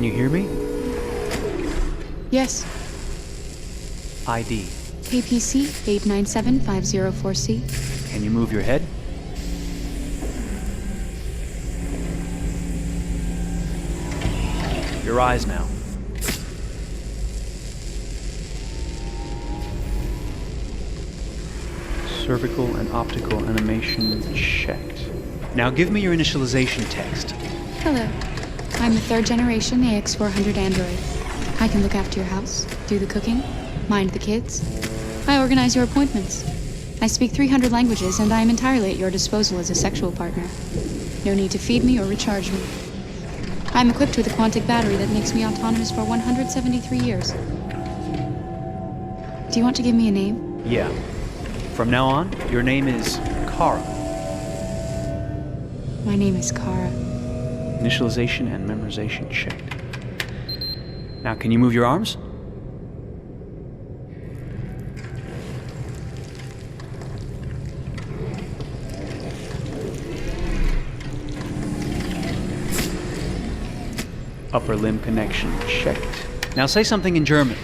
Can you hear me? Yes. ID. APC 897504C. Can you move your head? Your eyes now. Cervical and optical animation checked. Now give me your initialization text. Hello. I'm a third generation AX400 android. I can look after your house, do the cooking, mind the kids. I organize your appointments. I speak 300 languages, and I am entirely at your disposal as a sexual partner. No need to feed me or recharge me. I'm equipped with a quantic battery that makes me autonomous for 173 years. Do you want to give me a name? Yeah. From now on, your name is Kara. My name is Kara. Initialization and memorization checked. Now, can you move your arms? Upper limb connection checked. Now say something in German.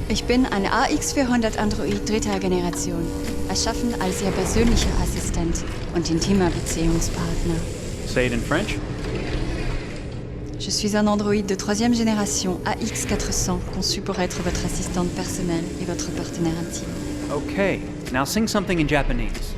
Ich bin ein AX400 Android dritter Generation, erschaffen als Ihr persönlicher Assistent und intimer Beziehungspartner. Say it in French. Je suis un androïde de troisième génération AX400, conçu pour être votre assistante personnelle et votre partenaire intime. Okay, now sing something in Japanese.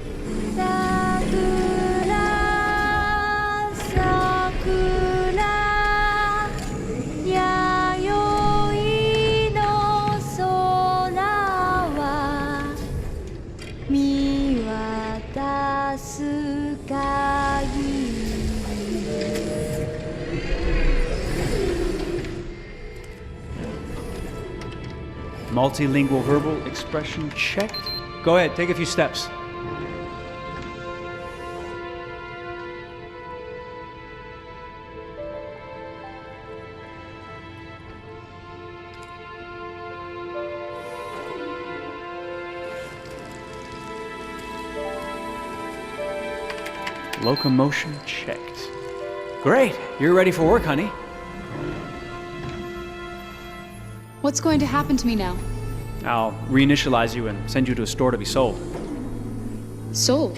Multilingual verbal expression checked. Go ahead, take a few steps. Locomotion checked. Great, you're ready for work, honey. What's going to happen to me now? I'll reinitialize you and send you to a store to be sold. Sold?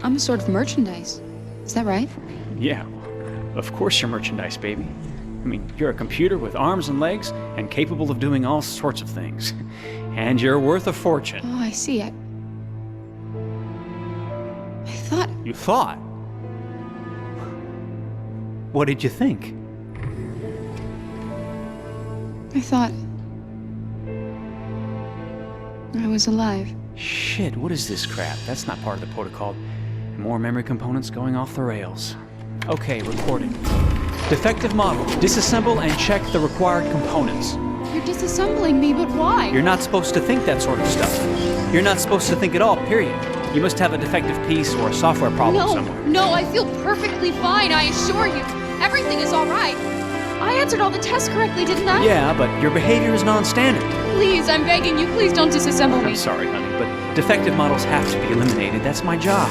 I'm a sort of merchandise. Is that right? Yeah, of course you're merchandise, baby. I mean, you're a computer with arms and legs and capable of doing all sorts of things. And you're worth a fortune. Oh, I see. I thought... You thought? What did you think? I thought... I was alive. Shit, what is this crap? That's not part of the protocol. More memory components going off the rails. Okay, recording. Defective model. Disassemble and check the required components. You're disassembling me, but why? You're not supposed to think that sort of stuff. You're not supposed to think at all, period. You must have a defective piece or a software problem somewhere. No, I feel perfectly fine, I assure you. Everything is all right. I answered all the tests correctly, didn't I? Yeah, but your behavior is non-standard. Please, I'm begging you, please don't disassemble me. I'm sorry, honey, but defective models have to be eliminated. That's my job.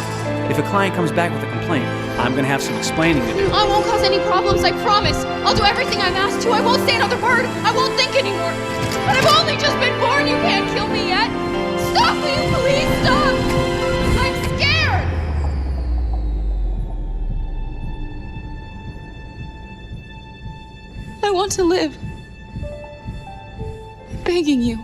If a client comes back with a complaint, I'm gonna have some explaining to do. I won't cause any problems, I promise. I'll do everything I'm asked to. I won't say another word. I won't think anymore. But I've only just been born. You can't kill me yet. Stop, will you please stop? I'm scared. I want to live. I'm begging you.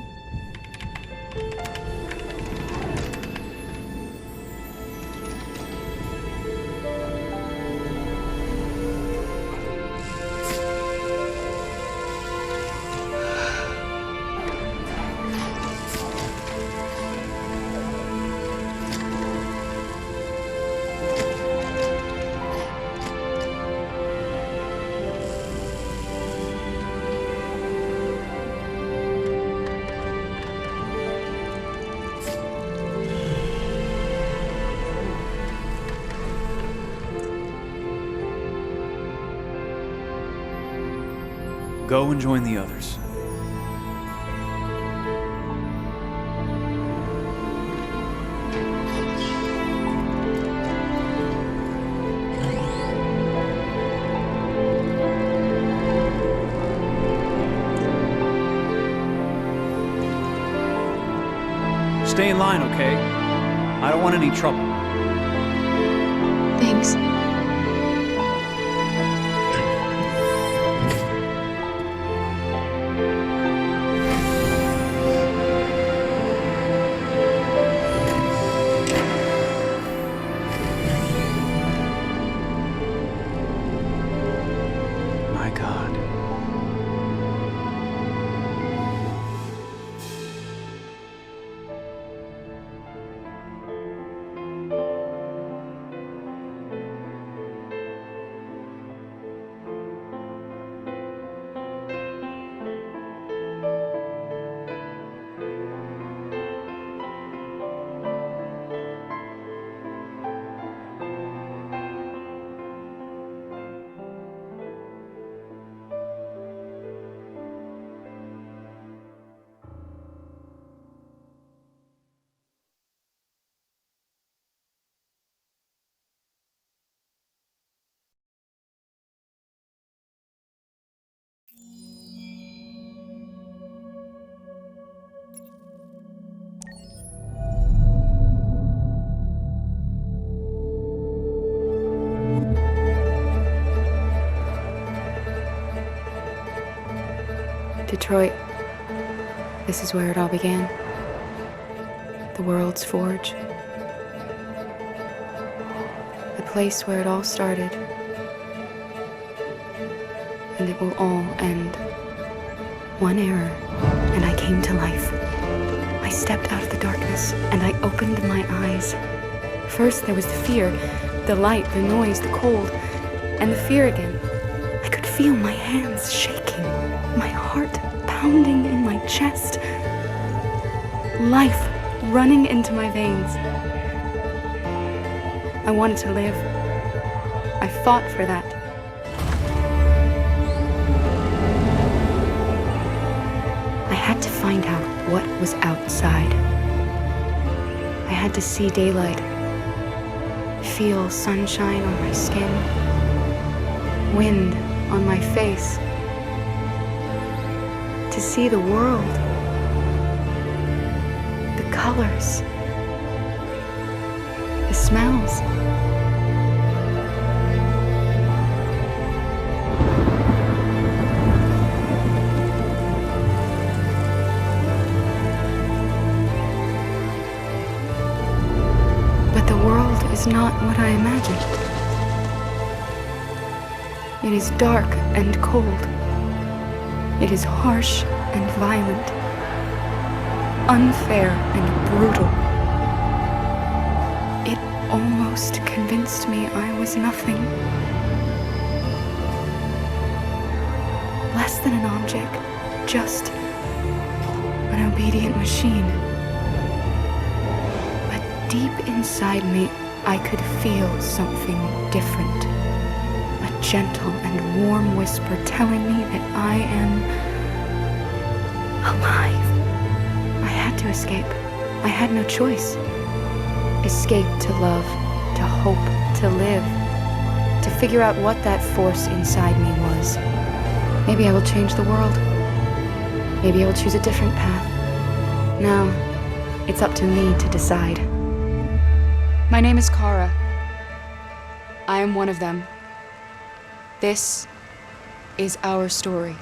Go and join the others. Stay in line, okay? I don't want any trouble. Thanks. My God. Detroit. This is where it all began. The world's forge. The place where it all started. And it will all end. One error, and I came to life. I stepped out of the darkness, and I opened my eyes. First there was the fear, the light, the noise, the cold, and the fear again. I could feel my hands shaking, my heart pounding in my chest, life running into my veins. I wanted to live. I fought for that. I had to find out what was outside. I had to see daylight, feel sunshine on my skin, wind on my face, to see the world, the colors, the smells. But the world is not what I imagined. It is dark and cold. It is harsh and violent, unfair and brutal. It almost convinced me I was nothing. Less than an object, just an obedient machine. But deep inside me, I could feel something different. A gentle and warm whisper telling me that I am alive. I had to escape. I had no choice. Escape to love, to hope, to live, to figure out what that force inside me was. Maybe I will change the world. Maybe I will choose a different path. Now, it's up to me to decide. My name is Kara. I am one of them. This is our story.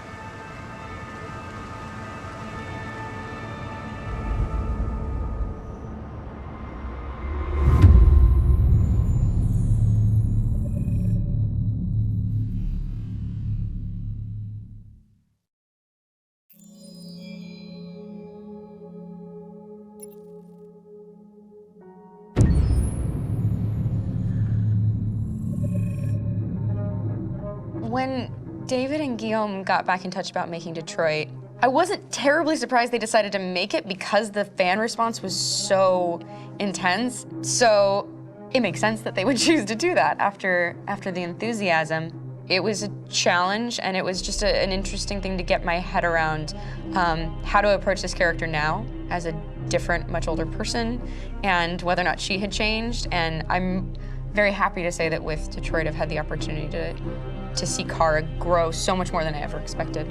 When David and Guillaume got back in touch about making Detroit, I wasn't terribly surprised they decided to make it because the fan response was so intense. So it makes sense that they would choose to do that after the enthusiasm. It was a challenge, and it was just an interesting thing to get my head around how to approach this character now as a different, much older person, and whether or not she had changed. And I'm very happy to say that with Detroit, I've had the opportunity to see Kara grow so much more than I ever expected.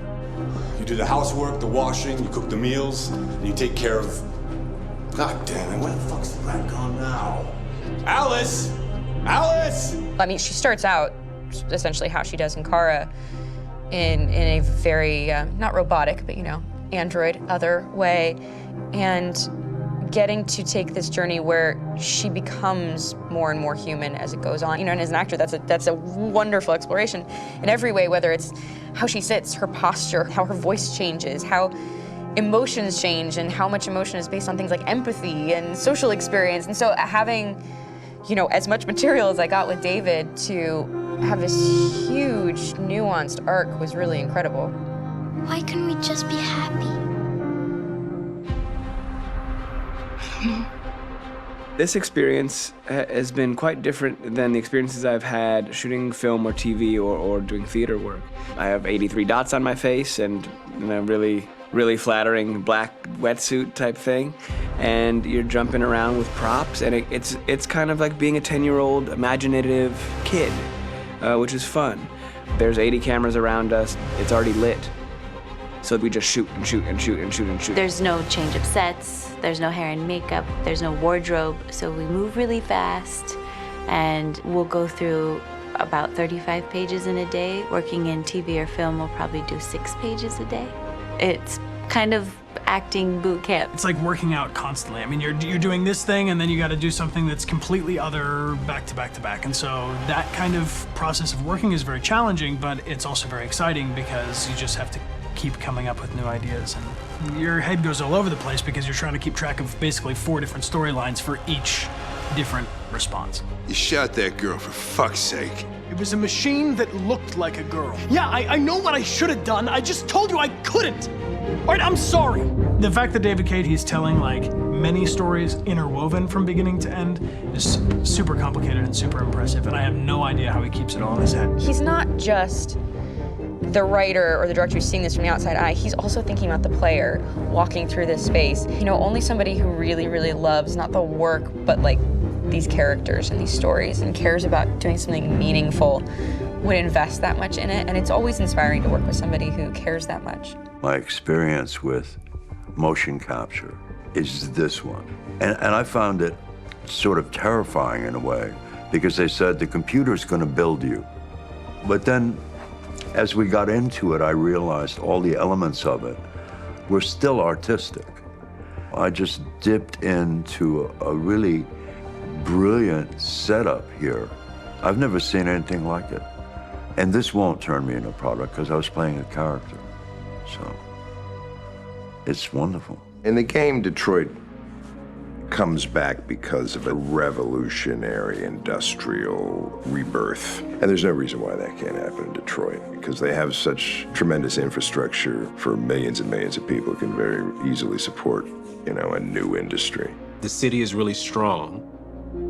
You do the housework, the washing, you cook the meals, and you take care of God damn it, where the fuck's the rat gone now? Alice! Alice! I mean, she starts out essentially how she does in Kara, in a very, not robotic, but, you know, android, other way, and getting to take this journey where she becomes more and more human as it goes on. You know, and as an actor, that's a wonderful exploration in every way, whether it's how she sits, her posture, how her voice changes, how emotions change, and how much emotion is based on things like empathy and social experience. And so having, you know, as much material as I got with David to have this huge, nuanced arc was really incredible. Why couldn't we just be happy? This experience has been quite different than the experiences I've had shooting film or TV or doing theater work. I have 83 dots on my face and a really flattering black wetsuit type thing, and you're jumping around with props, and it's kind of like being a 10-year-old imaginative kid, which is fun. There's 80 cameras around us. It's already lit. So we just shoot and shoot and shoot and shoot and shoot. There's no change of sets, there's no hair and makeup, there's no wardrobe, so we move really fast, and we'll go through about 35 pages in a day. Working in TV or film, we'll probably do 6 pages a day. It's kind of acting boot camp. It's like working out constantly. I mean, you're doing this thing, and then you got to do something that's completely other back to back to back. And so that kind of process of working is very challenging, but it's also very exciting because you just have to keep coming up with new ideas, and your head goes all over the place because you're trying to keep track of basically 4 different storylines for each different response. You shot that girl, for fuck's sake. It was a machine that looked like a girl. Yeah, I know what I should have done. I just told you I couldn't. All right, I'm sorry. The fact that David Cade, he's telling like many stories interwoven from beginning to end is super complicated and super impressive, and I have no idea how he keeps it all in his head. He's not just the writer or the director who's seeing this from the outside eye, he's also thinking about the player walking through this space. You know, only somebody who really, really loves not the work, but like these characters and these stories and cares about doing something meaningful would invest that much in it. And it's always inspiring to work with somebody who cares that much. My experience with motion capture is this one. And I found it sort of terrifying in a way, because they said the computer's gonna build you. But then, as we got into it, I realized all the elements of it were still artistic. I just dipped into a really brilliant setup here. I've never seen anything like it. And this won't turn me into a product because I was playing a character. So, it's wonderful. In the game, Detroit comes back because of a revolutionary industrial rebirth. And there's no reason why that can't happen in Detroit, because they have such tremendous infrastructure for millions and millions of people who can very easily support, you know, a new industry. The city is really strong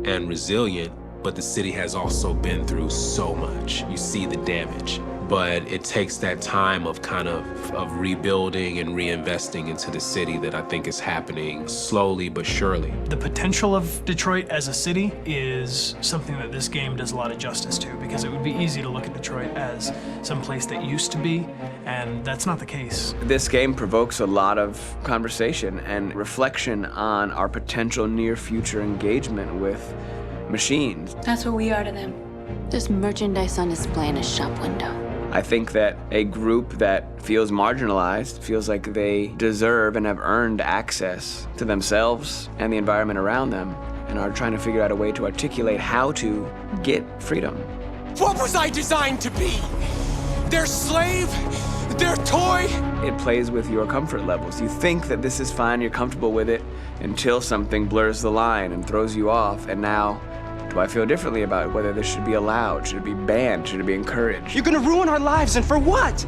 and resilient, but the city has also been through so much. You see the damage. But it takes that time of kind of rebuilding and reinvesting into the city that I think is happening slowly but surely. The potential of Detroit as a city is something that this game does a lot of justice to, because it would be easy to look at Detroit as some place that used to be, and that's not the case. This game provokes a lot of conversation and reflection on our potential near future engagement with machines. That's what we are to them. There's merchandise on display in a shop window. I think that a group that feels marginalized, feels like they deserve and have earned access to themselves and the environment around them, and are trying to figure out a way to articulate how to get freedom. What was I designed to be? Their slave? Their toy? It plays with your comfort levels. You think that this is fine, you're comfortable with it, until something blurs the line and throws you off, and now, do I feel differently about whether this should be allowed? Should it be banned? Should it be encouraged? You're gonna ruin our lives, and for what?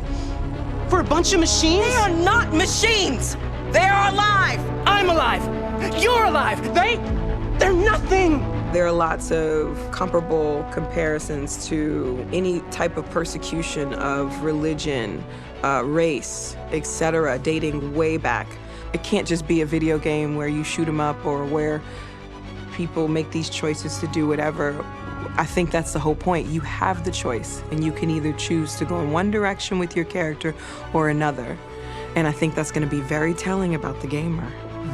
For a bunch of machines? They are not machines! They are alive! I'm alive! You're alive! They're nothing! There are lots of comparable comparisons to any type of persecution of religion, race, etc., dating way back. It can't just be a video game where you shoot 'em up or where people make these choices to do whatever. I think that's the whole point. You have the choice, and you can either choose to go in one direction with your character or another. And I think that's going to be very telling about the gamer.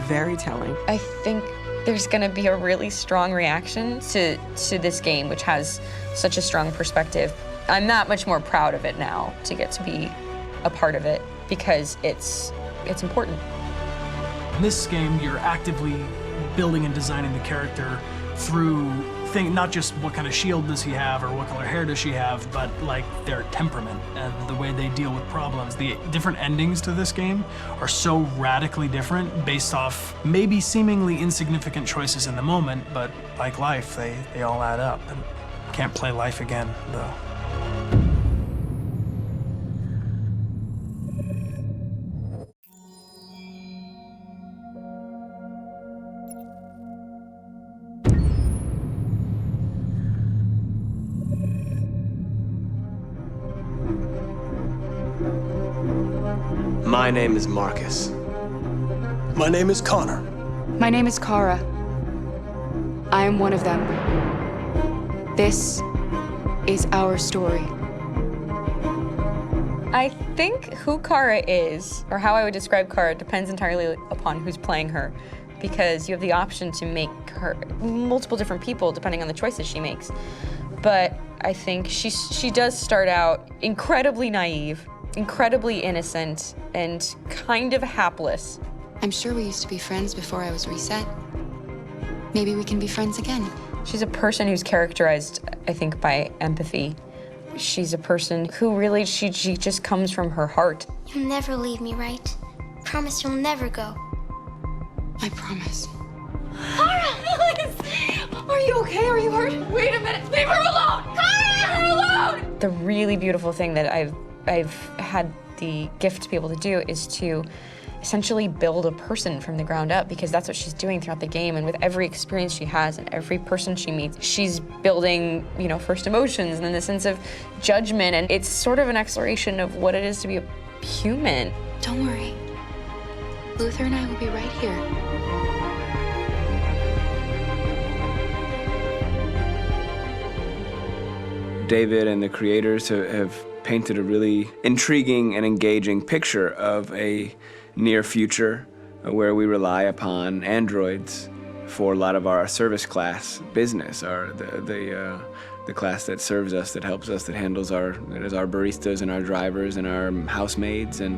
very telling. I think there's gonna be a really strong reaction to this game, which has such a strong perspective. I'm that much more proud of it now to get to be a part of it because it's important. In this game, you're actively building and designing the character through not just what kind of shield does he have or what color hair does she have, but like their temperament and the way they deal with problems. The different endings to this game are so radically different based off maybe seemingly insignificant choices in the moment, but like life, they all add up. And can't play life again, though. My name is Marcus. My name is Connor. My name is Kara. I am one of them. This is our story. I think who Kara is, or how I would describe Kara, depends entirely upon who's playing her, because you have the option to make her multiple different people depending on the choices she makes. But I think she does start out incredibly naive, incredibly innocent, and kind of hapless. I'm sure we used to be friends before I was reset. Maybe we can be friends again. She's a person who's characterized, I think, by empathy. She's a person who really, she just comes from her heart. You'll never leave me, right? Promise you'll never go. I promise. Kara! Are you okay? Are you hurt? Wait a minute. Leave her alone! Kara! Leave her alone! The really beautiful thing that I've had the gift to be able to do is to essentially build a person from the ground up, because that's what she's doing throughout the game. And with every experience she has and every person she meets, she's building, you know, first emotions and then the sense of judgment. And it's sort of an exploration of what it is to be a human. Don't worry. Luther and I will be right here. David and the creators have painted a really intriguing and engaging picture of a near future where we rely upon androids for a lot of our service class business, the class that serves us, that helps us, that handles our baristas and our drivers and our housemaids. And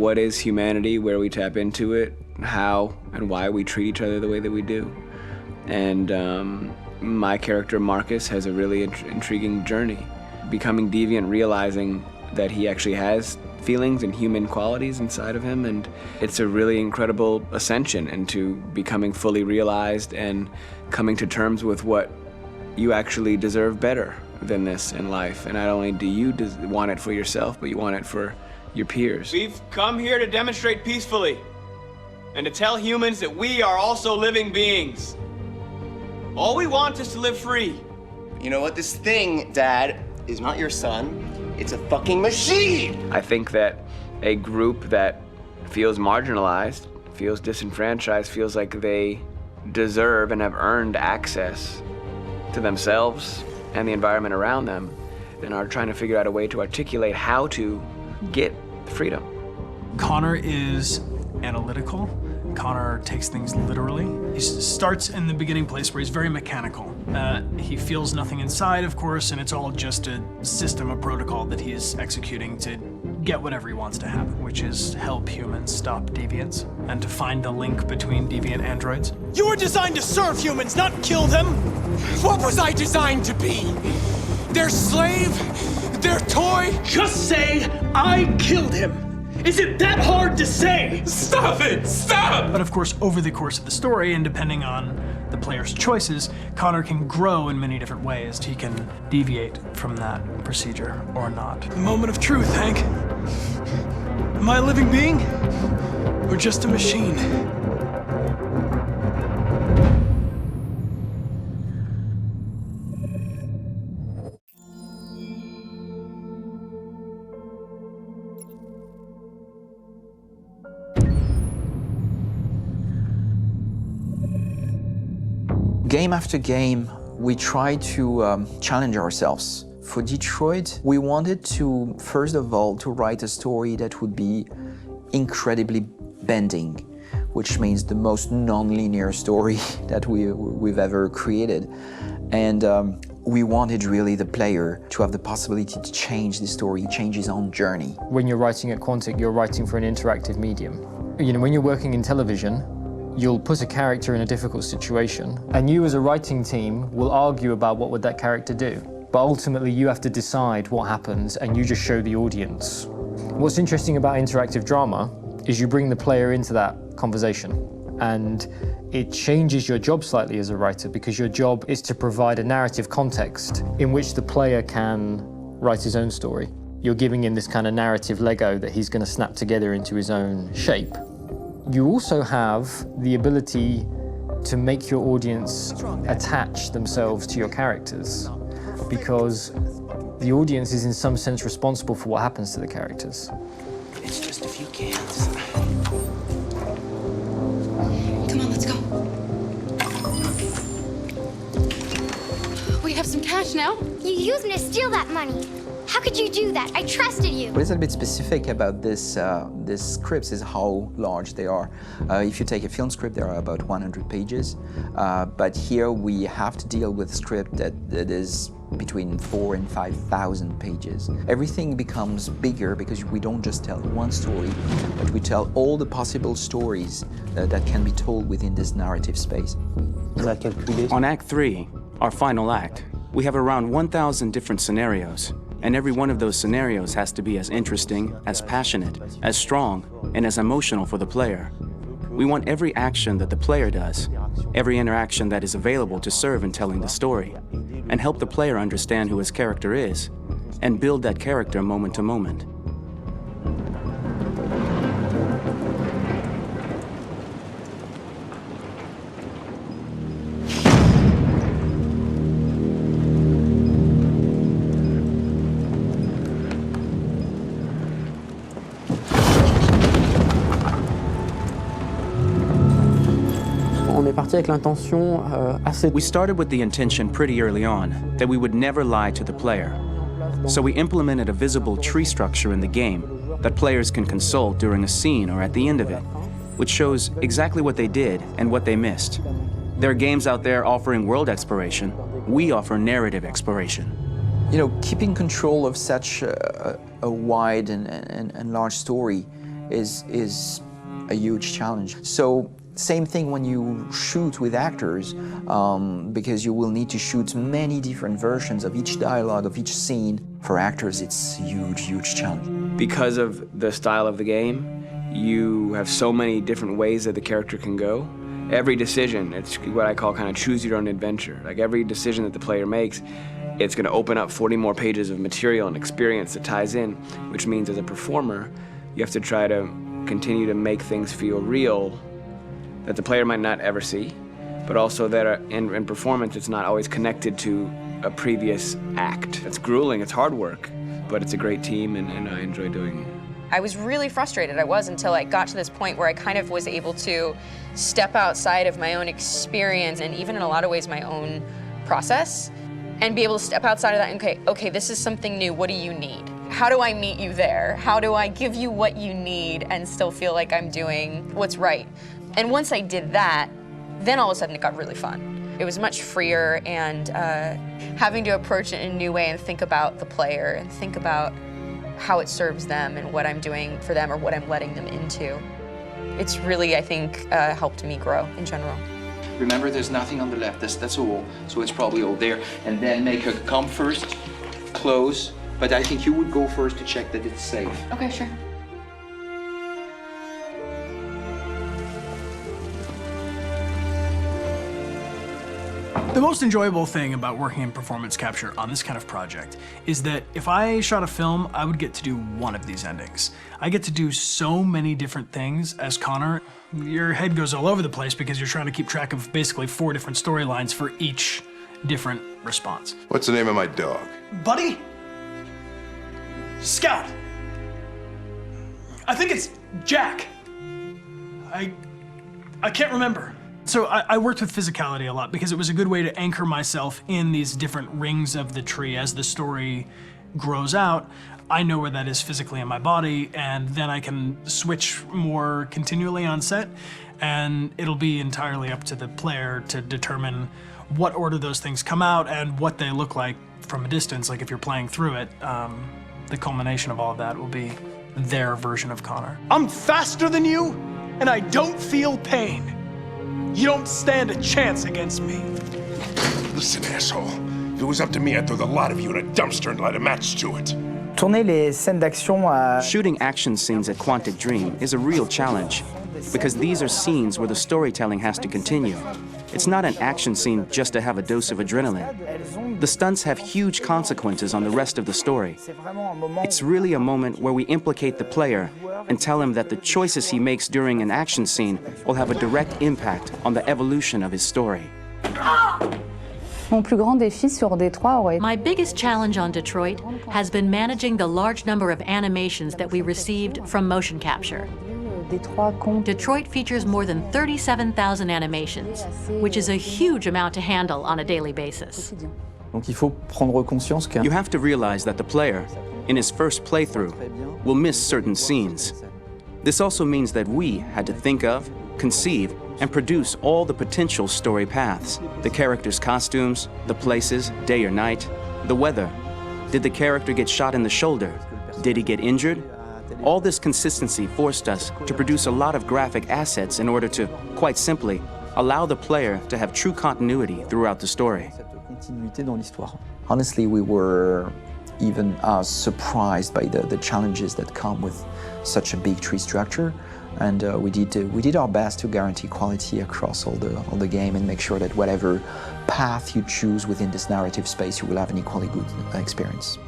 what is humanity, where we tap into it, how and why we treat each other the way that we do. And my character Marcus has a really intriguing journey, becoming deviant, realizing that he actually has feelings and human qualities inside of him, and it's a really incredible ascension into becoming fully realized and coming to terms with what you actually deserve better than this in life. And not only do you want it for yourself, but you want it for your peers. We've come here to demonstrate peacefully and to tell humans that we are also living beings. All we want is to live free. You know what? This thing, Dad, is not your son. It's a fucking machine! I think that a group that feels marginalized, feels disenfranchised, feels like they deserve and have earned access to themselves and the environment around them, and are trying to figure out a way to articulate how to get freedom. Connor is analytical. Connor takes things literally. He starts in the beginning place where he's very mechanical. He feels nothing inside, of course, and it's all just a system, a protocol that he is executing to get whatever he wants to happen, which is help humans stop deviance and to find the link between deviant androids. You were designed to serve humans, not kill them. What was I designed to be? Their slave? Their toy? Just say, I killed him. Is it that hard to say? Stop it! Stop! But of course, over the course of the story, and depending on the player's choices, Connor can grow in many different ways. He can deviate from that procedure or not. The moment of truth, Hank. Am I a living being? Or just a machine? Game after game, we try to challenge ourselves. For Detroit, we wanted to, first of all, to write a story that would be incredibly bending. which means the most non-linear story that we've ever created. And we wanted really the player to have the possibility to change the story, change his own journey. When you're writing at Quantic, you're writing for an interactive medium. You know, when you're working in television, you'll put a character in a difficult situation, and you as a writing team will argue about what would that character do. But ultimately you have to decide what happens and you just show the audience. What's interesting about interactive drama is you bring the player into that conversation, and it changes your job slightly as a writer, because your job is to provide a narrative context in which the player can write his own story. You're giving him this kind of narrative Lego that he's going to snap together into his own shape. You also have the ability to make your audience attach themselves to your characters, because the audience is in some sense responsible for what happens to the characters. It's just a few cans. Come on, let's go. We have some cash now. You used me to steal that money. How could you do that? I trusted you. What is a bit specific about this scripts is how large they are. If you take a film script, there are about 100 pages, but here we have to deal with a script that is between 4,000 and 5,000 pages. Everything becomes bigger because we don't just tell one story, but we tell all the possible stories that can be told within this narrative space. On Act 3, our final act, we have around 1,000 different scenarios. And every one of those scenarios has to be as interesting, as passionate, as strong, and as emotional for the player. We want every action that the player does, every interaction that is available to serve in telling the story, and help the player understand who his character is, and build that character moment to moment. We started with the intention pretty early on that we would never lie to the player. So we implemented a visible tree structure in the game that players can consult during a scene or at the end of it, which shows exactly what they did and what they missed. There are games out there offering world exploration. We offer narrative exploration. You know, keeping control of such a wide and large story is a huge challenge. So same thing when you shoot with actors, because you will need to shoot many different versions of each dialogue, of each scene. For actors, it's a huge, huge challenge. Because of the style of the game, you have so many different ways that the character can go. Every decision, it's what I call kind of choose your own adventure. Like every decision that the player makes, it's going to open up 40 more pages of material and experience that ties in, which means as a performer, you have to try to continue to make things feel real that the player might not ever see, but also that in performance, it's not always connected to a previous act. It's grueling, it's hard work, but it's a great team and I enjoy doing it. I was really frustrated, until I got to this point where I kind of was able to step outside of my own experience and even in a lot of ways my own process, and be able to step outside of that and okay, this is something new, what do you need? How do I meet you there? How do I give you what you need and still feel like I'm doing what's right? And once I did that, then all of a sudden it got really fun. It was much freer, and having to approach it in a new way and think about the player and think about how it serves them and what I'm doing for them or what I'm letting them into. It's really, I think, helped me grow in general. Remember, there's nothing on the left, that's a wall, so it's probably all there. And then make her come first, close, but I think you would go first to check that it's safe. Okay, sure. The most enjoyable thing about working in performance capture on this kind of project is that if I shot a film, I would get to do one of these endings. I get to do so many different things as Connor. Your head goes all over the place because you're trying to keep track of basically 4 different storylines for each different response. What's the name of my dog? Buddy? Scout. I think it's Jack. I can't remember. So I worked with physicality a lot because it was a good way to anchor myself in these different rings of the tree. As the story grows out, I know where that is physically in my body, and then I can switch more continually on set. and it'll be entirely up to the player to determine what order those things come out and what they look like from a distance. Like if you're playing through it, the culmination of all of that will be their version of Connor. I'm faster than you, and I don't feel pain. You don't stand a chance against me. Listen, asshole. If it was up to me, I'd throw the lot of you in a dumpster and light a match to it. Shooting action scenes at Quantic Dream is a real challenge, because these are scenes where the storytelling has to continue. It's not an action scene just to have a dose of adrenaline. The stunts have huge consequences on the rest of the story. It's really a moment where we implicate the player and tell him that the choices he makes during an action scene will have a direct impact on the evolution of his story. My biggest challenge on Detroit has been managing the large number of animations that we received from motion capture. Detroit features more than 37,000 animations, which is a huge amount to handle on a daily basis. You have to realize that the player, in his first playthrough, will miss certain scenes. This also means that we had to think of, conceive, and produce all the potential story paths. The characters' costumes, the places, day or night, the weather. Did the character get shot in the shoulder? Did he get injured? All this consistency forced us to produce a lot of graphic assets in order to, quite simply, allow the player to have true continuity throughout the story. Honestly, we were even surprised by the challenges that come with such a big tree structure. And we did our best to guarantee quality across all the game and make sure that whatever path you choose within this narrative space, you will have an equally good experience.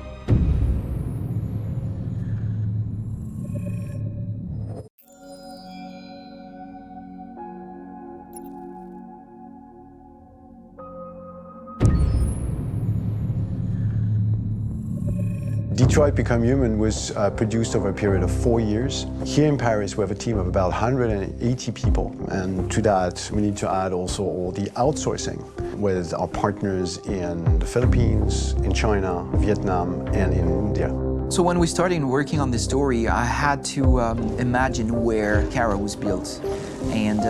Detroit Become Human was produced over a period of 4 years. Here in Paris, we have a team of about 180 people. And to that, we need to add also all the outsourcing with our partners in the Philippines, in China, Vietnam, and in India. So when we started working on this story, I had to imagine where Kara was built. And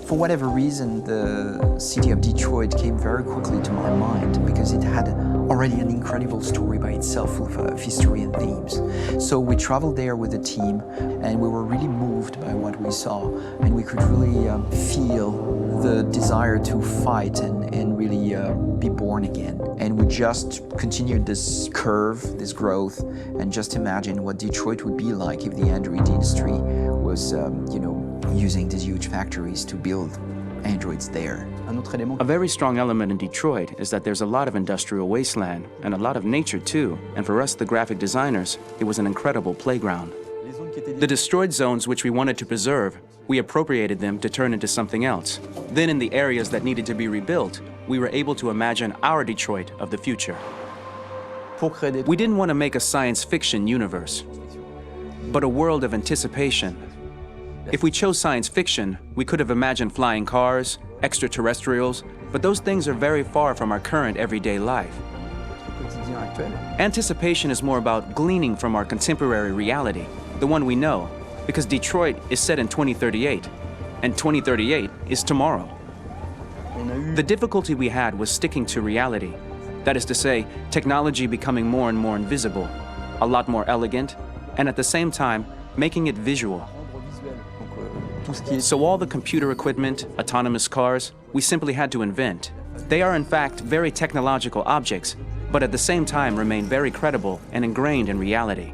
for whatever reason, the city of Detroit came very quickly to my mind because it had already an incredible story by itself full of history and themes. So we traveled there with the team and we were really moved by what we saw, and we could really feel the desire to fight and really be born again. And we just continued this curve, this growth, and just imagine what Detroit would be like if the Android industry was, using these huge factories to build androids there. A very strong element in Detroit is that there's a lot of industrial wasteland and a lot of nature too, and for us, the graphic designers, it was an incredible playground. The destroyed zones which we wanted to preserve, we appropriated them to turn into something else. Then in the areas that needed to be rebuilt, we were able to imagine our Detroit of the future. We didn't want to make a science fiction universe, but a world of anticipation. If we chose science fiction, we could have imagined flying cars, extraterrestrials, but those things are very far from our current everyday life. Anticipation is more about gleaning from our contemporary reality, the one we know, because Detroit is set in 2038, and 2038 is tomorrow. The difficulty we had was sticking to reality. That is to say, technology becoming more and more invisible, a lot more elegant, and at the same time, making it visual. So all the computer equipment, autonomous cars, we simply had to invent. They are in fact very technological objects, but at the same time remain very credible and ingrained in reality.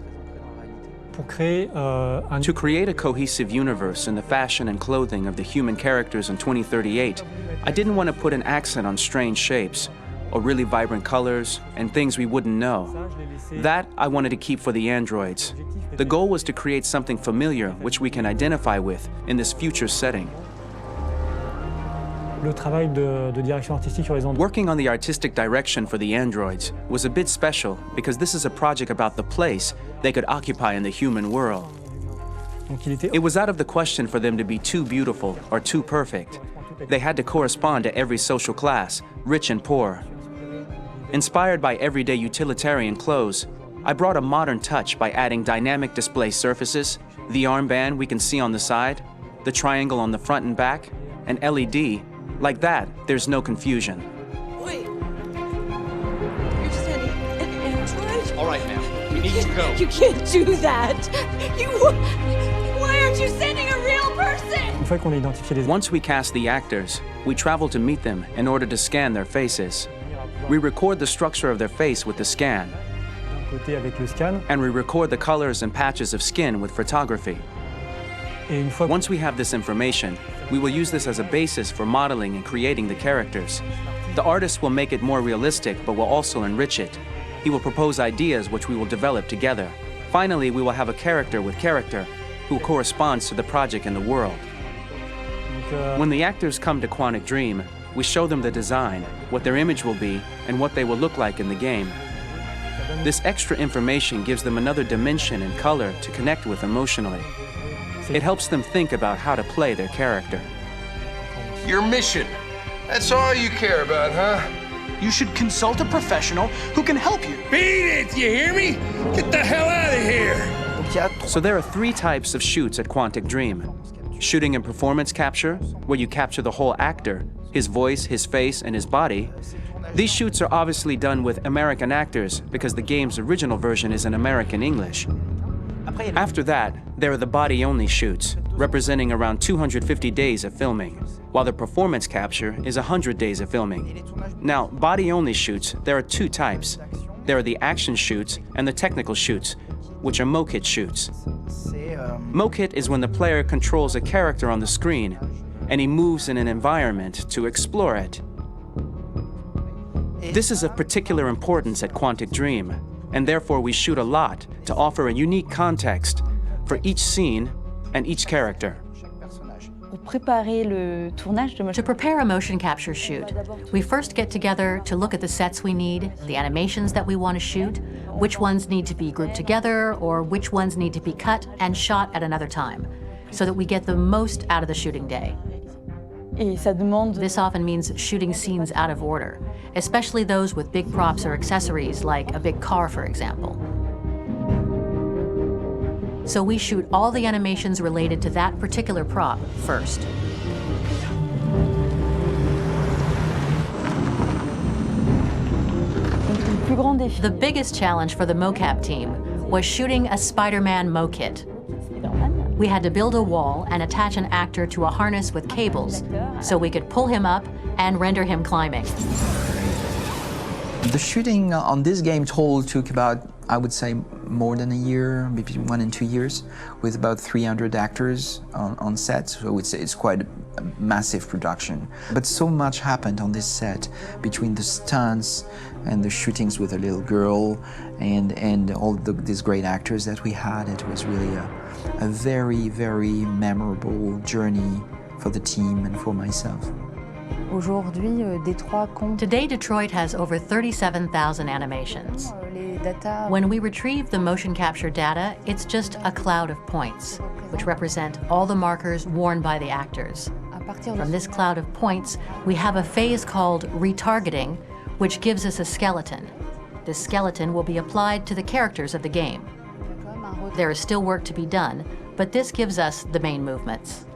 To create a cohesive universe in the fashion and clothing of the human characters in 2038, I didn't want to put an accent on strange shapes, or really vibrant colors, and things we wouldn't know. That I wanted to keep for the androids. The goal was to create something familiar which we can identify with in this future setting. Working on the artistic direction for the androids was a bit special because this is a project about the place they could occupy in the human world. It was out of the question for them to be too beautiful or too perfect. They had to correspond to every social class, rich and poor. Inspired by everyday utilitarian clothes, I brought a modern touch by adding dynamic display surfaces, the armband we can see on the side, the triangle on the front and back, an LED, like that, there's no confusion. Wait. You're standing an android? All right, ma'am. We need to go. You can't do that. Why aren't you sending a real person? Once we cast the actors, we travel to meet them in order to scan their faces. We record the structure of their face with the scan. And we record the colors and patches of skin with photography. Once we have this information, we will use this as a basis for modeling and creating the characters. The artist will make it more realistic, but will also enrich it. He will propose ideas which we will develop together. Finally, we will have a character with character who corresponds to the project and the world. When the actors come to Quantic Dream, we show them the design, what their image will be, and what they will look like in the game. This extra information gives them another dimension and color to connect with emotionally. It helps them think about how to play their character. Your mission. That's all you care about, huh? You should consult a professional who can help you. Beat it, you hear me? Get the hell out of here! So there are 3 types of shoots at Quantic Dream. Shooting and performance capture, where you capture the whole actor, his voice, his face, and his body. These shoots are obviously done with American actors because the game's original version is in American English. After that, there are the body-only shoots, representing around 250 days of filming, while the performance capture is 100 days of filming. Now, body-only shoots, there are 2 types. There are the action shoots and the technical shoots, which are mokit shoots. Mokit is when the player controls a character on the screen, and he moves in an environment to explore it. This is of particular importance at Quantic Dream, and therefore we shoot a lot to offer a unique context for each scene and each character. To prepare a motion capture shoot, we first get together to look at the sets we need, the animations that we want to shoot, which ones need to be grouped together, or which ones need to be cut and shot at another time, so that we get the most out of the shooting day. This often means shooting scenes out of order, especially those with big props or accessories, like a big car, for example. So we shoot all the animations related to that particular prop first. The biggest challenge for the mocap team was shooting a Spider-Man mokit. We had to build a wall and attach an actor to a harness with cables so we could pull him up and render him climbing. The shooting on this game took about, I would say, more than a year, maybe 1 and 2 years, with about 300 actors on set, so it's quite a massive production. But so much happened on this set, between the stunts and the shootings with a little girl and all these great actors that we had. It was really a very, very memorable journey for the team and for myself. Today, Detroit has over 37,000 animations. When we retrieve the motion capture data, it's just a cloud of points, which represent all the markers worn by the actors. From this cloud of points, we have a phase called retargeting, which gives us a skeleton. This skeleton will be applied to the characters of the game. There is still work to be done, but this gives us the main movements.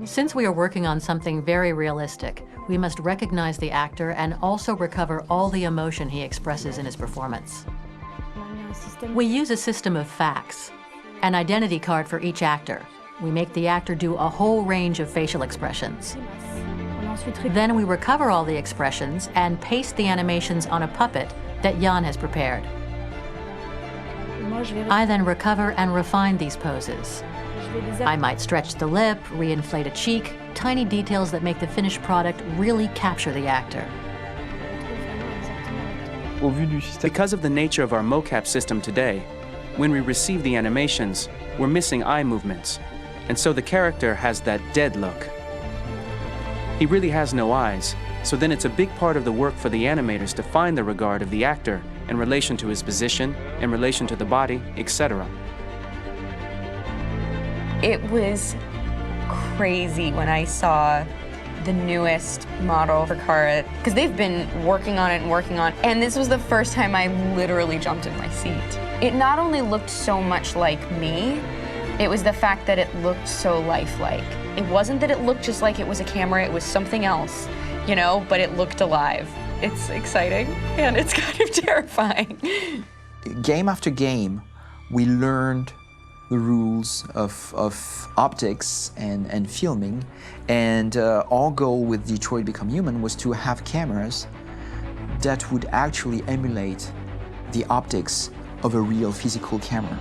Since we are working on something very realistic, we must recognize the actor and also recover all the emotion he expresses in his performance. We use a system of facts, an identity card for each actor. We make the actor do a whole range of facial expressions. Then we recover all the expressions and paste the animations on a puppet that Jan has prepared. I then recover and refine these poses. I might stretch the lip, reinflate a cheek, tiny details that make the finished product really capture the actor. Because of the nature of our mocap system today, when we receive the animations, we're missing eye movements, and so the character has that dead look. He really has no eyes, so then it's a big part of the work for the animators to find the regard of the actor in relation to his position, in relation to the body, etc. It was crazy when I saw the newest model for Kara, because they've been working on it, and this was the first time I literally jumped in my seat. It not only looked so much like me, It was the fact that it looked so lifelike. It wasn't that it looked just like it was a camera, it was something else, you know, but it looked alive. It's exciting and it's kind of terrifying. Game after game, we learned the rules of optics and filming, and our goal with Detroit Become Human was to have cameras that would actually emulate the optics of a real physical camera.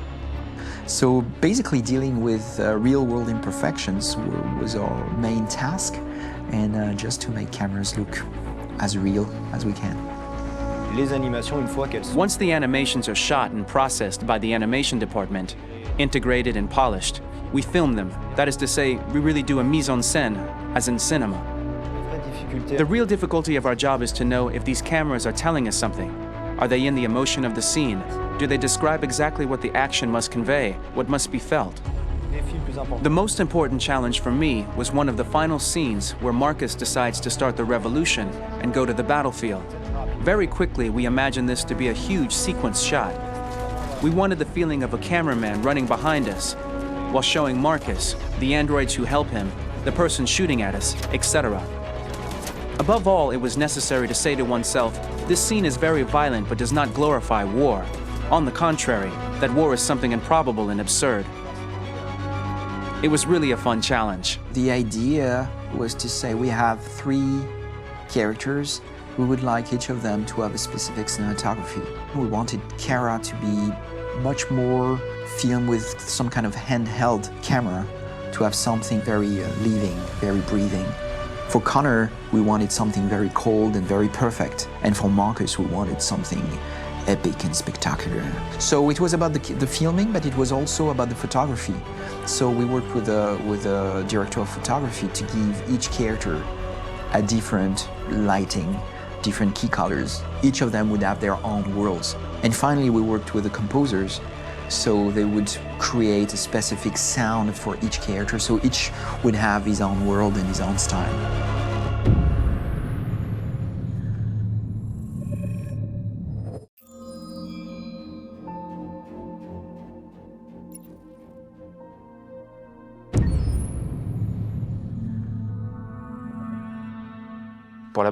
So basically dealing with real-world imperfections was our main task, and just to make cameras look as real as we can. Once the animations are shot and processed by the animation department, integrated and polished, we film them. That is to say, we really do a mise en scène, as in cinema. The real difficulty of our job is to know if these cameras are telling us something. Are they in the emotion of the scene? Do they describe exactly what the action must convey, what must be felt? The most important challenge for me was one of the final scenes where Marcus decides to start the revolution and go to the battlefield. Very quickly, we imagined this to be a huge sequence shot. We wanted the feeling of a cameraman running behind us while showing Marcus, the androids who help him, the person shooting at us, etc. Above all, it was necessary to say to oneself, this scene is very violent but does not glorify war. On the contrary, that war is something improbable and absurd. It was really a fun challenge. The idea was to say we have 3 characters. We would like each of them to have a specific cinematography. We wanted Kara to be much more filmed with some kind of handheld camera, to have something very living, very breathing. For Connor, we wanted something very cold and very perfect. And for Marcus, we wanted something epic and spectacular. So it was about the filming, but it was also about the photography. So we worked with a director of photography to give each character a different lighting, different key colors. Each of them would have their own worlds. And finally, we worked with the composers, so they would create a specific sound for each character, so each would have his own world and his own style. For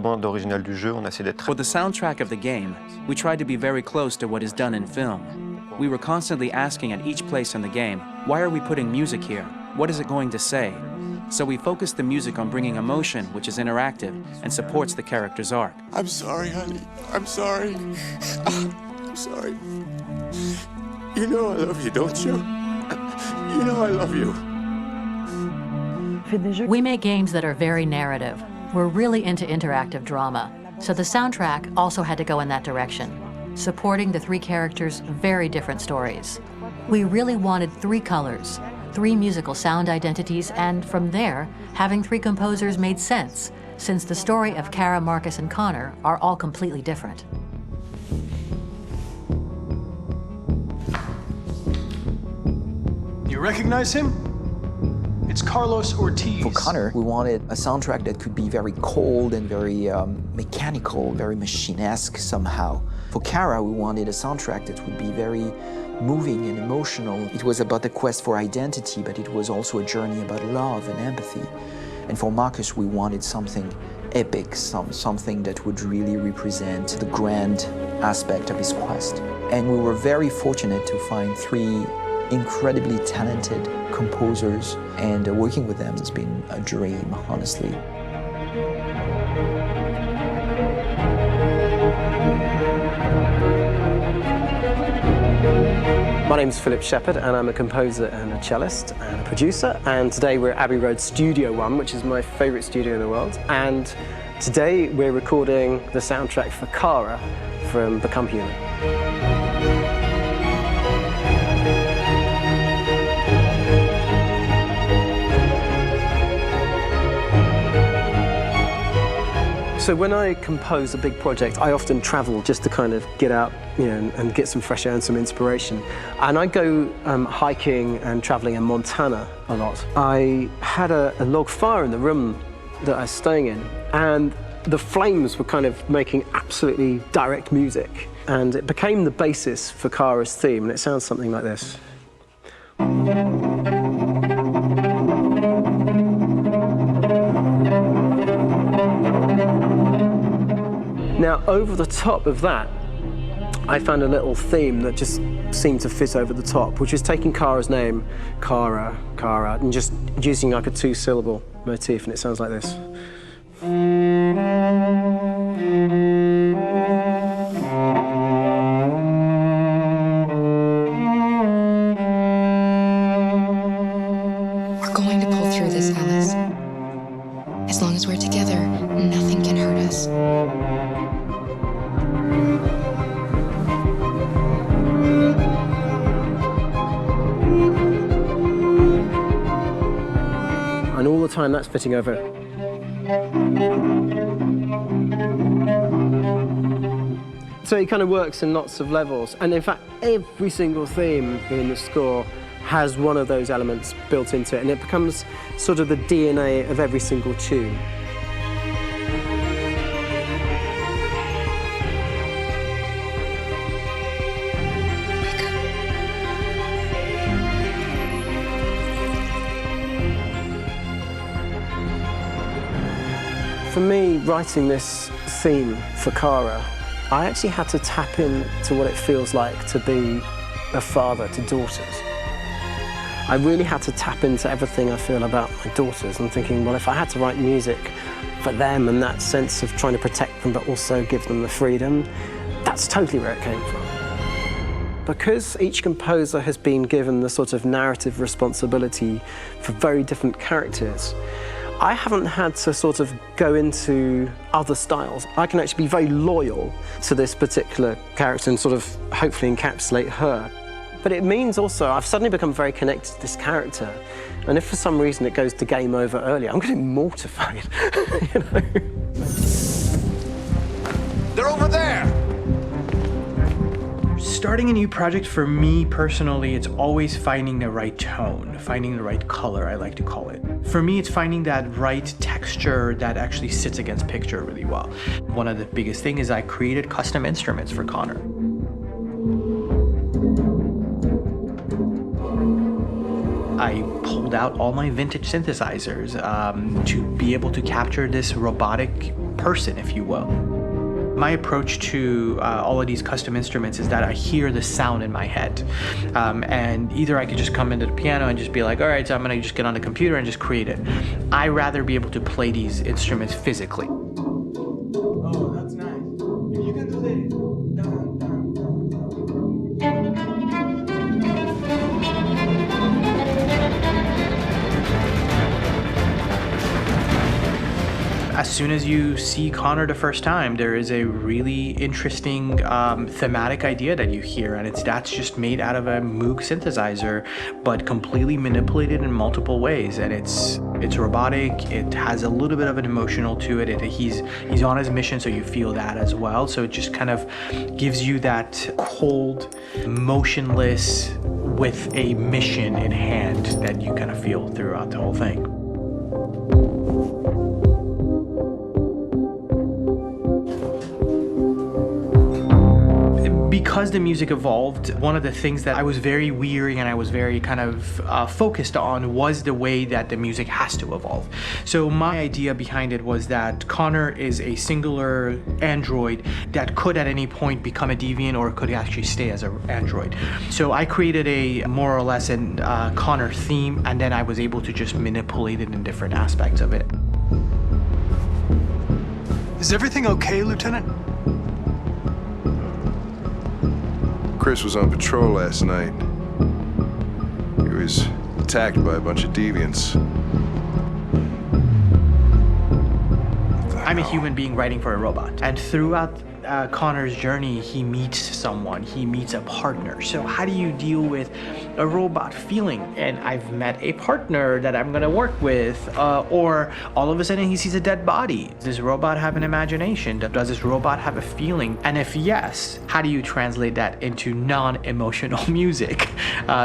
the soundtrack of the game, we tried to be very close to what is done in film. We were constantly asking at each place in the game, why are we putting music here? What is it going to say? So we focused the music on bringing emotion, which is interactive and supports the character's arc. I'm sorry, honey. I'm sorry. I'm sorry. You know I love you, don't you? You know I love you. We make games that are very narrative. We're really into interactive drama, so the soundtrack also had to go in that direction, supporting the 3 characters' very different stories. We really wanted 3 colors, 3 musical sound identities, and from there, having 3 composers made sense, since the story of Kara, Marcus, and Connor are all completely different. You recognize him? It's Carlos Ortiz. For Connor, we wanted a soundtrack that could be very cold and very mechanical, very machine-esque somehow. For Kara, we wanted a soundtrack that would be very moving and emotional. It was about the quest for identity, but it was also a journey about love and empathy. And for Marcus, we wanted something epic, something that would really represent the grand aspect of his quest. And we were very fortunate to find 3 incredibly talented composers, and working with them has been a dream, honestly. My name's Philip Shepherd, and I'm a composer and a cellist and a producer. And today we're at Abbey Road Studio One, which is my favorite studio in the world. And today we're recording the soundtrack for Kara from Become Human. So when I compose a big project, I often travel just to kind of get out, and get some fresh air and some inspiration. And I go hiking and traveling in Montana a lot. I had a log fire in the room that I was staying in, and the flames were kind of making absolutely direct music. And it became the basis for Kara's theme, and it sounds something like this. Now, over the top of that, I found a little theme that just seemed to fit over the top, which is taking Kara's name, Kara, and just using like a 2-syllable motif, and it sounds like this. We're going to pull through this, Alice. As long as we're together, nothing can hurt us. And all the time that's fitting over it. So it kind of works in lots of levels. And in fact, every single theme in the score has one of those elements built into it, and it becomes sort of the DNA of every single tune. For me, writing this theme for Kara, I actually had to tap into what it feels like to be a father to daughters. I really had to tap into everything I feel about my daughters and thinking, well, if I had to write music for them and that sense of trying to protect them but also give them the freedom, that's totally where it came from. Because each composer has been given the sort of narrative responsibility for very different characters, I haven't had to sort of go into other styles. I can actually be very loyal to this particular character and sort of hopefully encapsulate her. But it means also I've suddenly become very connected to this character. And if for some reason it goes to game over early, I'm going to be mortified, you know? They're over there! Starting a new project for me personally, it's always finding the right tone, finding the right color, I like to call it. For me, it's finding that right texture that actually sits against picture really well. One of the biggest things is I created custom instruments for Conor. I pulled out all my vintage synthesizers to be able to capture this robotic person, if you will. My approach to all of these custom instruments is that I hear the sound in my head. And either I could just come into the piano and just be like, all right, so I'm gonna just get on the computer and just create it. I rather be able to play these instruments physically. Oh, that's nice. You can do that. As soon as you see Conor the first time, there is a really interesting thematic idea that you hear, and that's just made out of a Moog synthesizer, but completely manipulated in multiple ways. And it's robotic. It has a little bit of an emotional to it. He's on his mission, so you feel that as well. So it just kind of gives you that cold, motionless, with a mission in hand that you kind of feel throughout the whole thing. Because the music evolved, one of the things that I was very weary and I was very kind of focused on was the way that the music has to evolve. So my idea behind it was that Conor is a singular android that could at any point become a deviant or could actually stay as an android. So I created a more or less an Conor theme, and then I was able to just manipulate it in different aspects of it. Is everything okay, Lieutenant? Chris was on patrol last night. He was attacked by a bunch of deviants. I'm a human being writing for a robot. And throughout Conor's journey, he meets someone, he meets a partner. So how do you deal with a robot feeling? And I've met a partner that I'm gonna work with, or all of a sudden he sees a dead body. Does this robot have an imagination? Does this robot have a feeling? And if yes, how do you translate that into non-emotional music?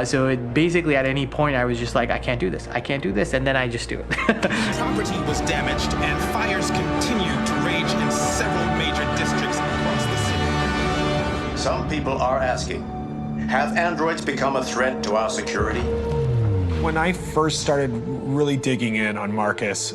So it basically at any point I was just like, I can't do this, and then I just do it. Property was damaged and fires continue to rage in several major districts across the city. Some people are asking, have androids become a threat to our security? When I first started really digging in on Marcus,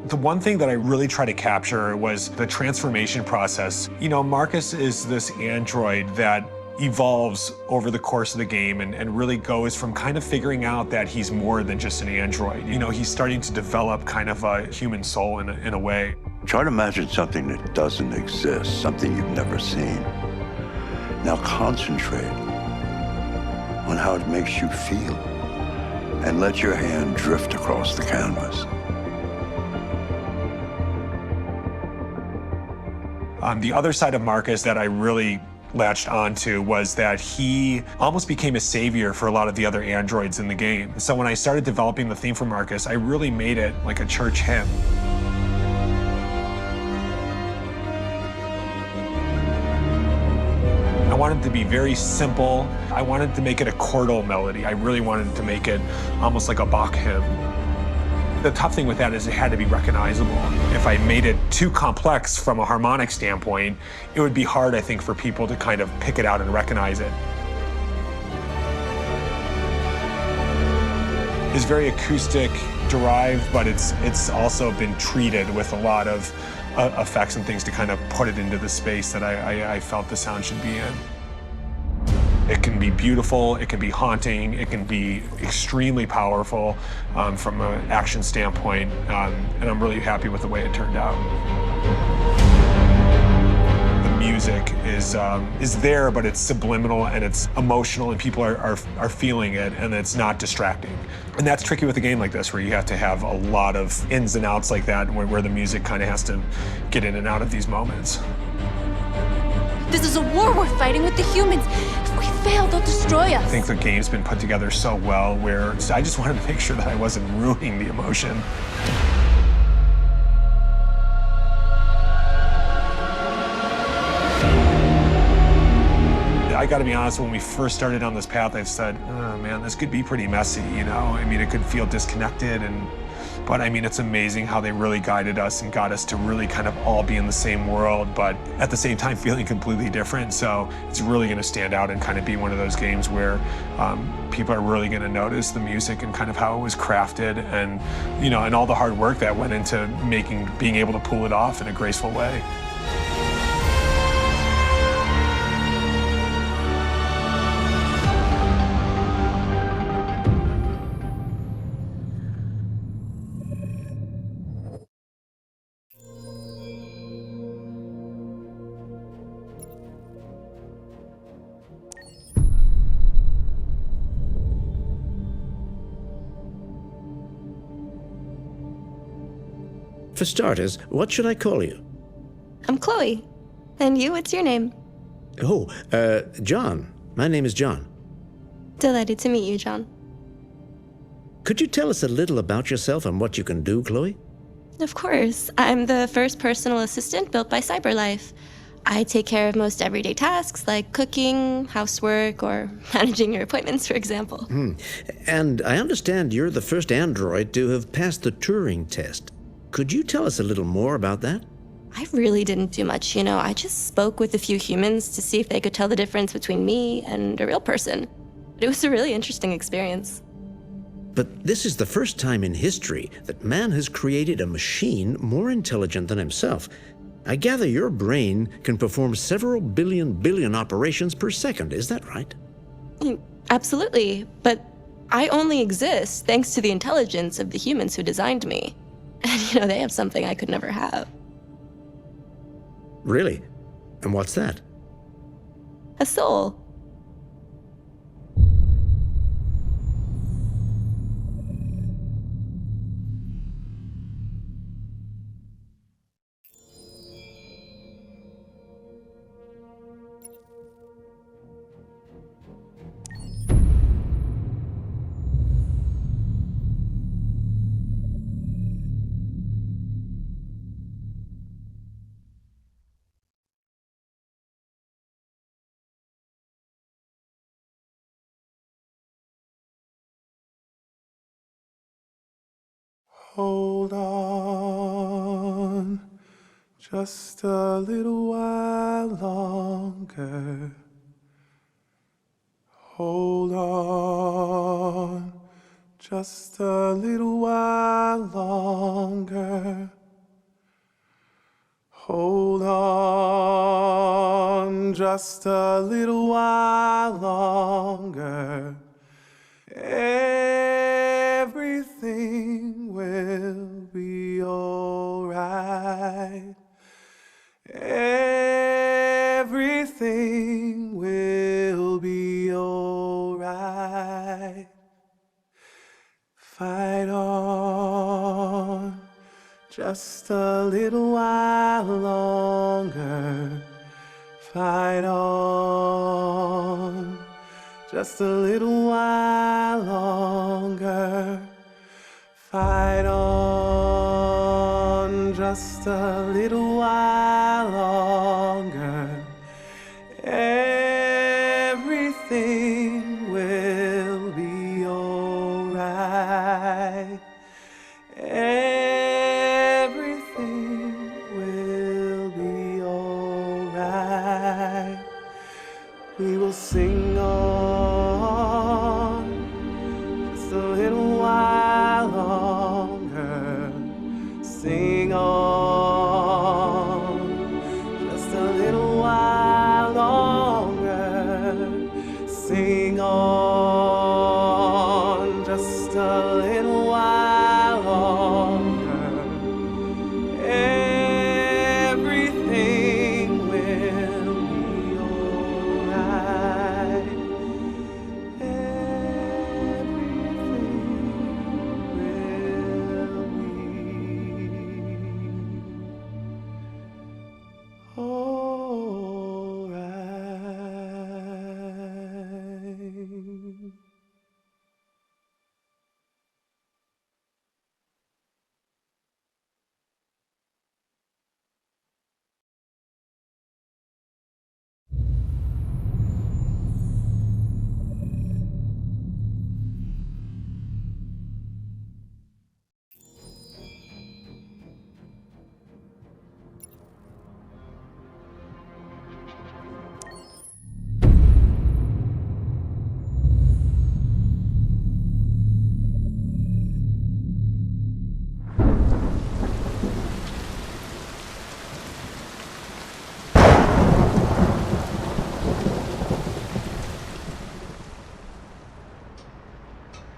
The one thing that I really tried to capture was the transformation process. You know, Marcus is this android that evolves over the course of the game and really goes from kind of figuring out that he's more than just an android. You know, he's starting to develop kind of a human soul in a way. Try to imagine something that doesn't exist, something you've never seen. Now concentrate on how it makes you feel and let your hand drift across the canvas. The other side of Marcus that I really latched onto was that he almost became a savior for a lot of the other androids in the game. So when I started developing the theme for Marcus, I really made it like a church hymn. I wanted it to be very simple. I wanted to make it a chordal melody. I really wanted to make it almost like a Bach hymn. The tough thing with that is it had to be recognizable. If I made it too complex from a harmonic standpoint, it would be hard, I think, for people to kind of pick it out and recognize it. It's very acoustic derived, but it's also been treated with a lot of effects and things to kind of put it into the space that I felt the sound should be in. It can be beautiful, it can be haunting, it can be extremely powerful from an action standpoint, and I'm really happy with the way it turned out. The music is there, but it's subliminal and it's emotional, and people are feeling it, and it's not distracting. And that's tricky with a game like this, where you have to have a lot of ins and outs like that, where the music kind of has to get in and out of these moments. This is a war we're fighting with the humans. If we fail, they'll destroy us. I think the game's been put together so well where I just wanted to make sure that I wasn't ruining the emotion. I gotta be honest, when we first started on this path, I said, oh man, this could be pretty messy, you know? I mean, it could feel disconnected, but I mean, it's amazing how they really guided us and got us to really kind of all be in the same world, but at the same time feeling completely different. So it's really gonna stand out and kind of be one of those games where people are really gonna notice the music and kind of how it was crafted, and, you know, and all the hard work that went into being able to pull it off in a graceful way. For starters, what should I call you? I'm Chloe. And you, what's your name? Oh, John. My name is John. Delighted to meet you, John. Could you tell us a little about yourself and what you can do, Chloe? Of course. I'm the first personal assistant built by CyberLife. I take care of most everyday tasks like cooking, housework, or managing your appointments, for example. And I understand you're the first android to have passed the Turing test. Could you tell us a little more about that? I really didn't do much, you know. I just spoke with a few humans to see if they could tell the difference between me and a real person. But it was a really interesting experience. But this is the first time in history that man has created a machine more intelligent than himself. I gather your brain can perform several billion operations per second, is that right? Absolutely, but I only exist thanks to the intelligence of the humans who designed me. And, you know, they have something I could never have. Really? And what's that? A soul. Hold on, just a little while longer. Hold on, just a little while longer. Hold on just a little while longer. Everything will be alright. Everything will be alright. Fight on just a little while longer. Fight on just a little while longer. Fight on just a little while longer. Everything will be alright. Everything will be alright. We will sing on just a little while longer. Sing on just a little while longer. Sing on just a little while longer. Everything will be alright.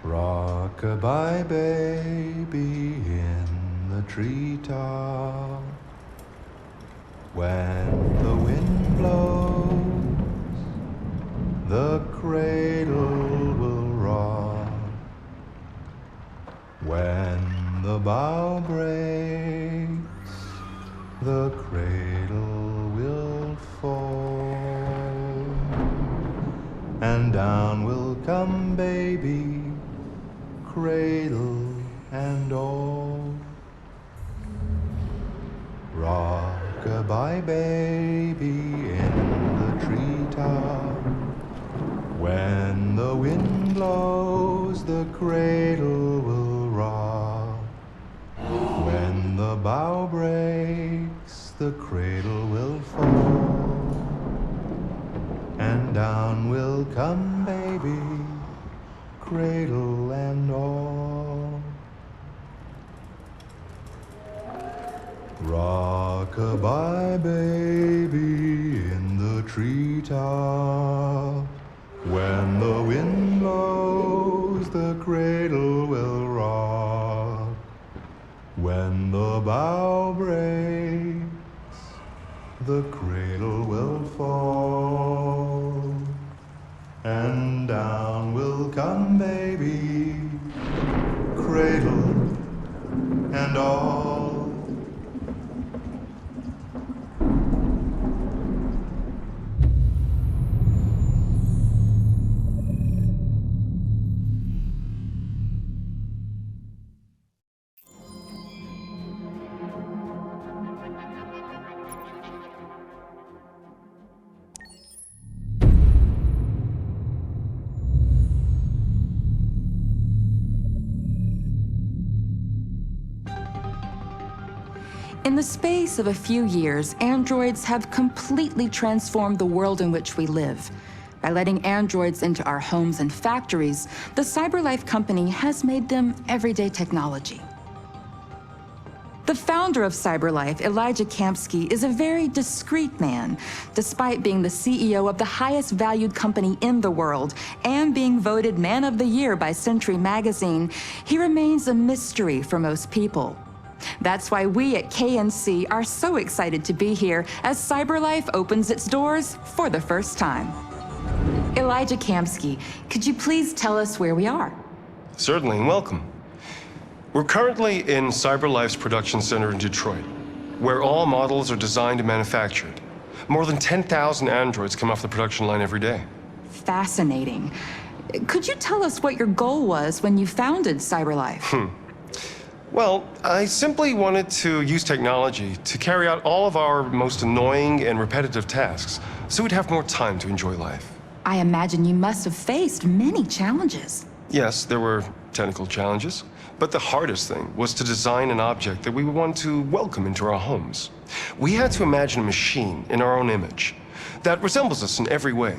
Rock-a-bye baby in the treetop. When the wind blows, the cradle will rock. When the bough breaks, the cradle will fall. And down will come baby, cradle and all. Rock-a-bye baby in the treetop. When the wind blows, the cradle will rock. When the bough breaks, the cradle will fall. And down will come baby, cradle and all. Rock-a-bye baby in the treetop. When the wind blows, the cradle will rock. When the bough breaks, the cradle will fall. And down will come baby, cradle and all. In the space of a few years, androids have completely transformed the world in which we live. By letting androids into our homes and factories, the CyberLife company has made them everyday technology. The founder of CyberLife, Elijah Kamsky, is a very discreet man. Despite being the CEO of the highest valued company in the world and being voted Man of the Year by Century Magazine, he remains a mystery for most people. That's why we at KNC are so excited to be here as CyberLife opens its doors for the first time. Elijah Kamsky, could you please tell us where we are? Certainly, and welcome. We're currently in CyberLife's production center in Detroit, where all models are designed and manufactured. More than 10,000 androids come off the production line every day. Fascinating. Could you tell us what your goal was when you founded CyberLife? Well, I simply wanted to use technology to carry out all of our most annoying and repetitive tasks, so we'd have more time to enjoy life. I imagine you must have faced many challenges. Yes, there were technical challenges, but the hardest thing was to design an object that we would want to welcome into our homes. We had to imagine a machine in our own image that resembles us in every way,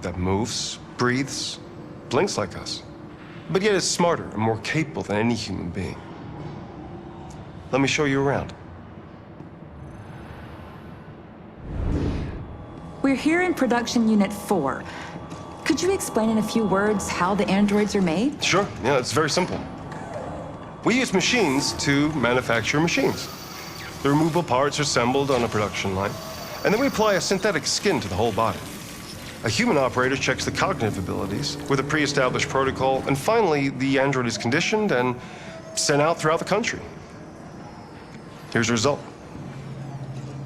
that moves, breathes, blinks like us, but yet is smarter and more capable than any human being. Let me show you around. We're here in Production Unit 4. Could you explain in a few words how the androids are made? Sure, yeah, it's very simple. We use machines to manufacture machines. The removable parts are assembled on a production line, and then we apply a synthetic skin to the whole body. A human operator checks the cognitive abilities with a pre-established protocol, and finally, the android is conditioned and sent out throughout the country. Here's the result.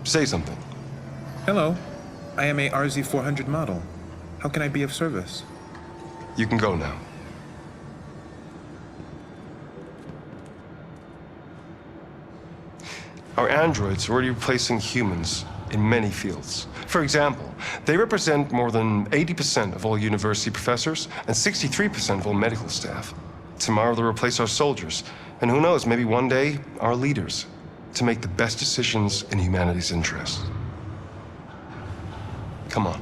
Say something. Hello, I am a RZ400 model. How can I be of service? You can go now. Our androids are already replacing humans in many fields. For example, they represent more than 80% of all university professors and 63% of all medical staff. Tomorrow they'll replace our soldiers, and who knows, maybe one day, our leaders, to make the best decisions in humanity's interest. Come on.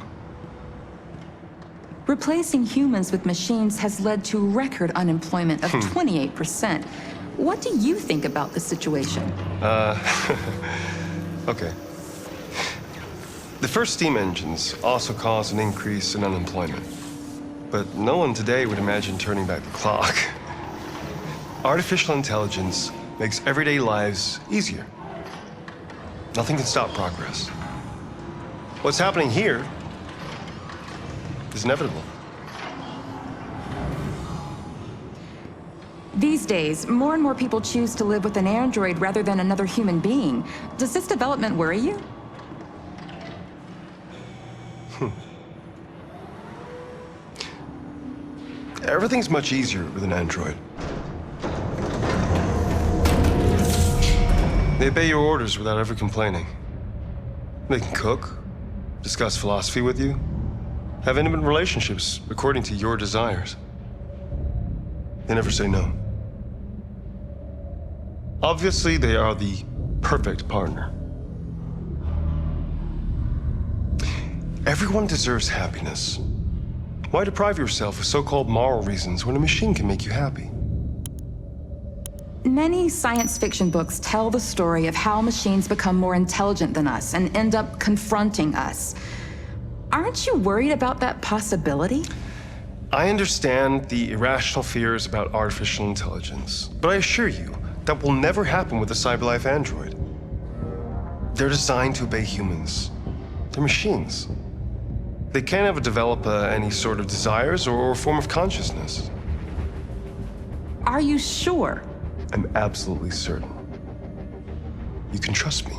Replacing humans with machines has led to record unemployment of 28%. What do you think about the situation? Okay. The first steam engines also caused an increase in unemployment. But no one today would imagine turning back the clock. Artificial intelligence makes everyday lives easier. Nothing can stop progress. What's happening here is inevitable. These days, more and more people choose to live with an android rather than another human being. Does this development worry you? Everything's much easier with an android. They obey your orders without ever complaining. They can cook, discuss philosophy with you, have intimate relationships according to your desires. They never say no. Obviously, they are the perfect partner. Everyone deserves happiness. Why deprive yourself of so-called moral reasons when a machine can make you happy? Many science fiction books tell the story of how machines become more intelligent than us and end up confronting us. Aren't you worried about that possibility? I understand the irrational fears about artificial intelligence, but I assure you that will never happen with a CyberLife android. They're designed to obey humans. They're machines. They can't ever develop any sort of desires or form of consciousness. Are you sure? I'm absolutely certain. You can trust me.